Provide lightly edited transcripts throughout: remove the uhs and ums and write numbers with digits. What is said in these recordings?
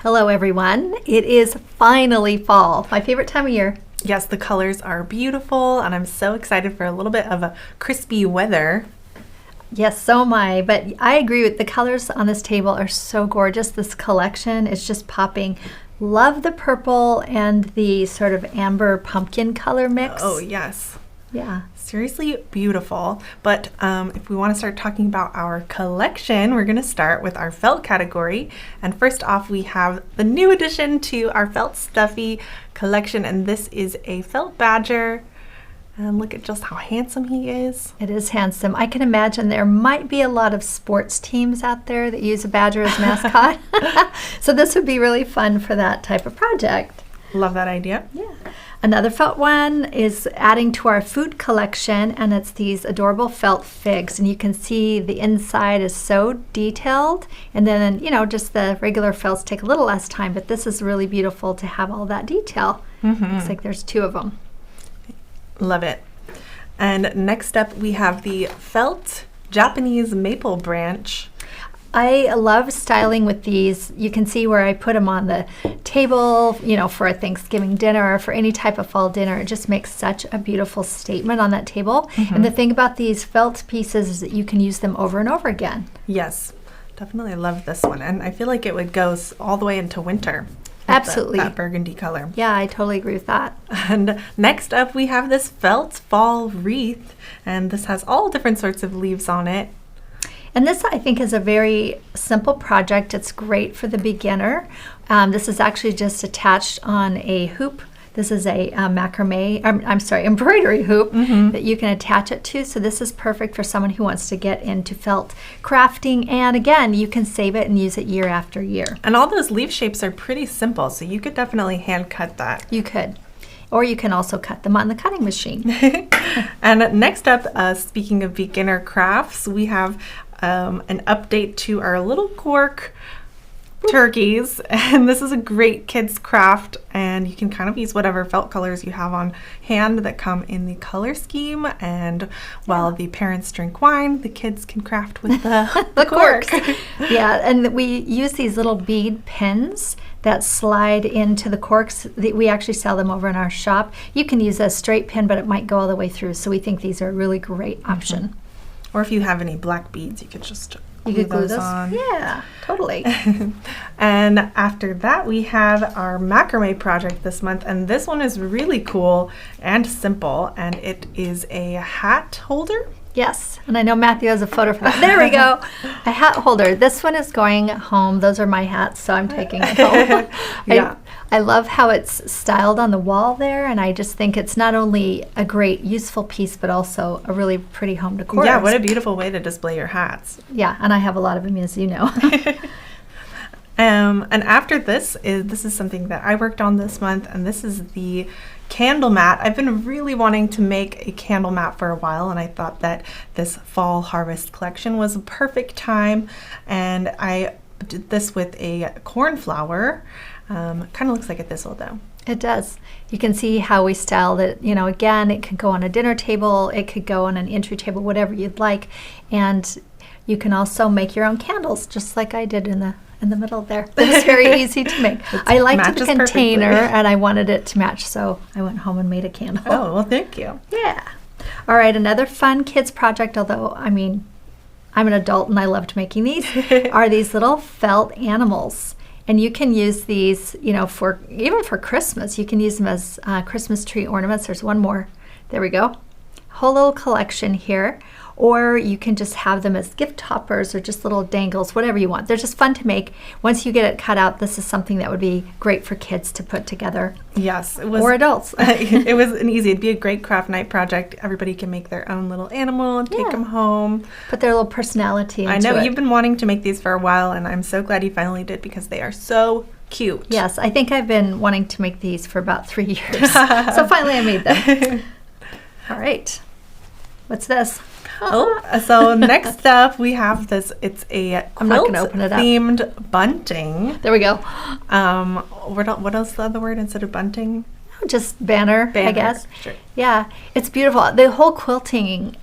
Hello everyone. It is finally fall, my favorite time of year. Yes, the colors are beautiful and I'm so excited for a little bit of a crispy weather. Yes, so am I, but I agree with the colors on this table are so gorgeous. This collection is just popping. Love the purple and the sort of amber pumpkin color mix. Oh, yes. Yeah. Seriously beautiful. But if we want to start talking about our collection, we're going to start with our felt category. And first off, we have the new addition to our felt stuffy collection, and this is a felt badger. And look at just how handsome he is. It is handsome. I can imagine there might be a lot of sports teams out there that use a badger as mascot. So this would be really fun for that type of project. Love that idea. Yeah. Another felt one is adding to our food collection, and it's these adorable felt figs. And you can see the inside is so detailed. And then, you know, just the regular felts take a little less time, but this is really beautiful to have all that detail. Looks like there's two of them. Love it. And next up, we have the felt Japanese maple branch. I love styling with these. You can see where I put them on the table, you know, for a Thanksgiving dinner or for any type of fall dinner. It just makes such a beautiful statement on that table. And the thing about these felt pieces is that you can use them over and over again. Yes, definitely love this one. And I feel like it would go all the way into winter. Absolutely. That burgundy color. Yeah, I totally agree with that. And next up, we have this felt fall wreath. And this has all different sorts of leaves on it. And this, I think, is a very simple project. It's great for the beginner. This is actually just attached on a hoop. This is a embroidery hoop that you can attach it to. So this is perfect for someone who wants to get into felt crafting. And again, you can save it and use it year after year. And all those leaf shapes are pretty simple, so you could definitely hand cut that. You could. Or you can also cut them on the cutting machine. And next up, speaking of beginner crafts, we have an update to our little cork turkeys. And this is a great kids craft, and you can kind of use whatever felt colors you have on hand that come in the color scheme. And while the parents drink wine, the kids can craft with the corks. Yeah, and we use these little bead pins that slide into the corks. We actually sell them over in our shop. You can use a straight pin, but it might go all the way through. So we think these are a really great option. Or if you have any black beads, you could just glue those on. Yeah, totally. And after that, we have our macrame project this month, and this one is really cool and simple, and it is a hat holder. Yes, and I know Matthew has a photo for that. There we go. A hat holder. This one is going home. Those are my hats, so I'm taking it home. Yeah. I love how it's styled on the wall there, and I just think it's not only a great, useful piece, but also a really pretty home decor. Yeah, what a beautiful way to display your hats. Yeah, and I have a lot of them, as you know. And after this is something that I worked on this month, and this is the candle mat. I've been really wanting to make a candle mat for a while, and I thought that this fall harvest collection was a perfect time. And I did this with a cornflower. Kind of looks like a thistle though. It does. You can see how we styled it. You know, again, it could go on a dinner table, it could go on an entry table, whatever you'd like. And you can also make your own candles, just like I did in the middle there. It's very easy to make. I liked the container and I wanted it to match, so I went home and made a candle. Oh, well, thank you. Yeah. All right, another fun kids project, although, I mean, I'm an adult and I loved making these, are these little felt animals. And you can use these, you know, even for Christmas. You can use them as Christmas tree ornaments. There's one more. There we go. Whole little collection here. Or you can just have them as gift toppers or just little dangles, whatever you want. They're just fun to make. Once you get it cut out, this is something that would be great for kids to put together. Yes, it was. Or adults. It was it'd be a great craft night project. Everybody can make their own little animal and take them home. Put their little personality into it. I know, you've been wanting to make these for a while, and I'm so glad you finally did because they are so cute. Yes, I think I've been wanting to make these for about 3 years. So finally I made them. All right. What's this? So next up we have this. It's a I'm not gonna open it up. Themed bunting. There we go. What else is the other word instead of bunting? just banner, I guess. Sure. Yeah, it's beautiful. The whole quilting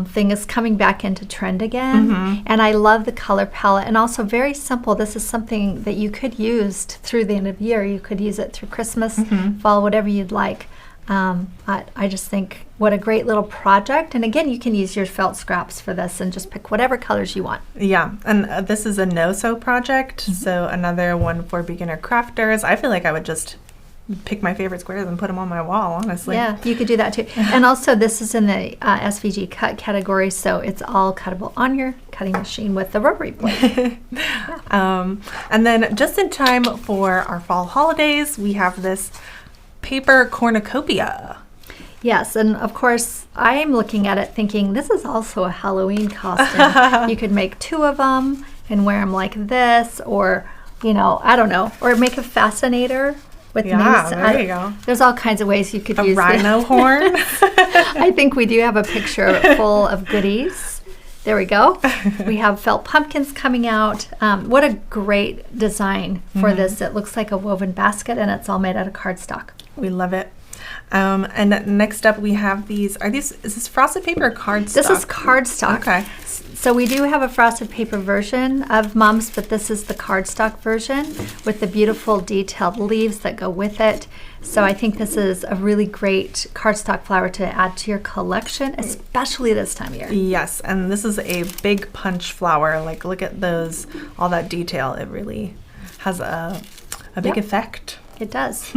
thing is coming back into trend again, and I love the color palette, and also very simple. This is something that you could use through the end of the year. You could use it through Christmas, fall, whatever you'd like. I just think what a great little project. And again, you can use your felt scraps for this and just pick whatever colors you want. Yeah, and this is a no-sew project, so another one for beginner crafters. I feel like I would just pick my favorite squares and put them on my wall, honestly. Yeah, you could do that too. And also this is in the SVG cut category, so it's all cuttable on your cutting machine with the rotary blade. And then just in time for our fall holidays, we have this paper cornucopia. Yes, and of course, I am looking at it thinking this is also a Halloween costume. You could make 2 of them and wear them like this, or, I don't know, or make a fascinator with these. There you go. There's all kinds of ways you could use a rhino horn. I think we do have a picture full of goodies. There we go. We have felt pumpkins coming out. What a great design for this. It looks like a woven basket, and it's all made out of cardstock. We love it. And next up we have these. Is this frosted paper or cardstock? This is cardstock. Okay. So we do have a frosted paper version of Mums, but this is the cardstock version with the beautiful detailed leaves that go with it. So I think this is a really great cardstock flower to add to your collection, especially this time of year. Yes, and this is a big punch flower. Like, look at those, all that detail. It really has a big effect. It does.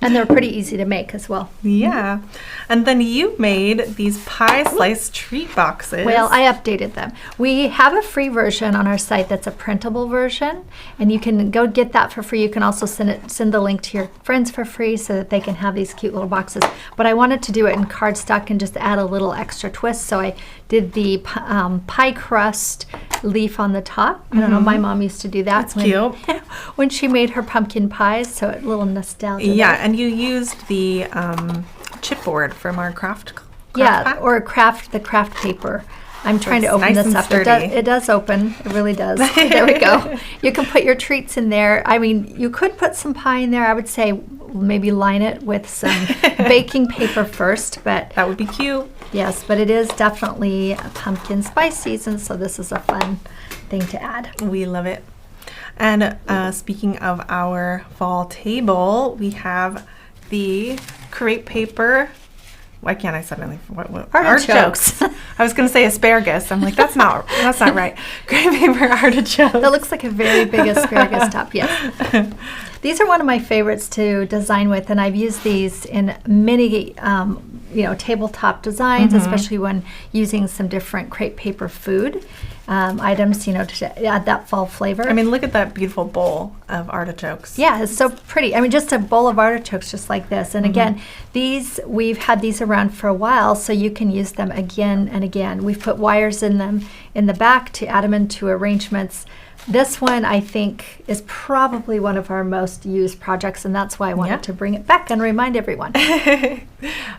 And they're pretty easy to make as well. Yeah. And then you made these pie slice treat boxes. Well, I updated them. We have a free version on our site that's a printable version, and you can go get that for free. You can also send the link to your friends for free so that they can have these cute little boxes. But I wanted to do it in cardstock and just add a little extra twist, so I did the pie crust leaf on the top. I don't know, my mom used to do that. That's cute. When she made her pumpkin pies, so a little nostalgia. Yeah, there. and you used the chipboard from our craft pack? Or the craft paper. I'm trying to open nice this up. It does open. It really does. There we go. You can put your treats in there. I mean, you could put some pie in there. I would say maybe line it with some baking paper first, but that would be cute. Yes, but it is definitely a pumpkin spice season, so this is a fun thing to add. We love it. And speaking of our fall table, we have the crepe paper. Why can't I suddenly? What? Artichokes. I was going to say asparagus. I'm like, that's not right. Crepe paper artichokes. That looks like a very big asparagus top. Yes. These are one of my favorites to design with, and I've used these in many, tabletop designs, especially when using some different crepe paper food items, to add that fall flavor. I mean, look at that beautiful bowl of artichokes. Yeah, it's so pretty. I mean, just a bowl of artichokes just like this. And again, we've had these around for a while, so you can use them again and again. We've put wires in them in the back to add them into arrangements. This one, I think, is probably one of our most used projects, and that's why I wanted to bring it back and remind everyone.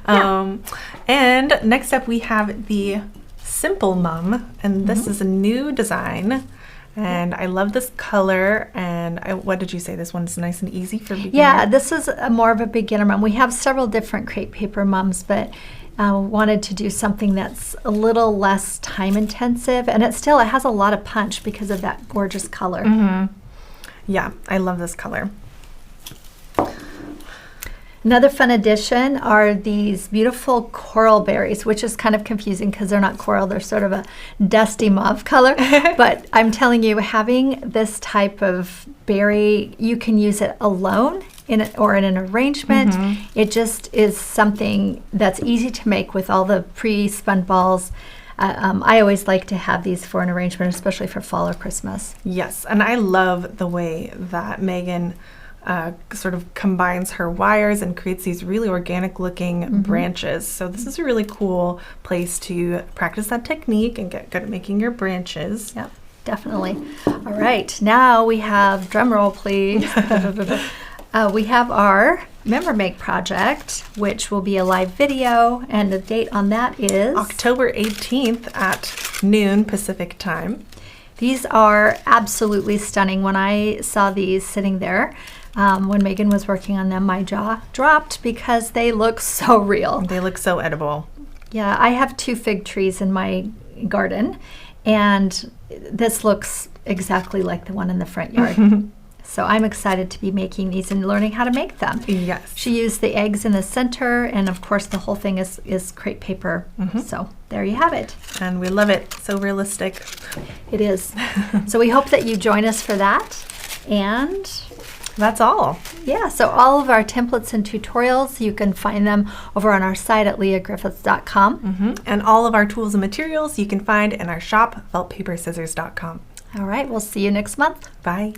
And next up, we have the Simple Mum, and this is a new design. And I love this color. And what did you say? This one's nice and easy for beginners? Yeah, this is more of a beginner mum. We have several different crepe paper mums, but wanted to do something that's a little less time intensive, and it has a lot of punch because of that gorgeous color. Yeah, I love this color. Another fun addition are these beautiful coral berries, which is kind of confusing because they're not coral, they're sort of a dusty mauve color. But I'm telling you, having this type of berry, you can use it alone or in an arrangement. It just is something that's easy to make with all the pre-spun balls. I always like to have these for an arrangement, especially for fall or Christmas. Yes, and I love the way that Megan sort of combines her wires and creates these really organic looking branches. So this is a really cool place to practice that technique and get good at making your branches. Yep, definitely. All right, now we have, drum roll please. We have our Member Make project, which will be a live video, and the date on that is October 18th at noon Pacific time. These are absolutely stunning. When I saw these sitting there, When Megan was working on them, my jaw dropped because they look so real. They look so edible. Yeah, I have 2 fig trees in my garden, and this looks exactly like the one in the front yard. So I'm excited to be making these and learning how to make them. Yes. She used the eggs in the center, and of course the whole thing is crepe paper. So there you have it. And we love it. So realistic. It is. So we hope that you join us for that. And that's all. Yeah, so all of our templates and tutorials, you can find them over on our site at leahgriffiths.com. And all of our tools and materials you can find in our shop, feltpaperscissors.com. All right, we'll see you next month. Bye.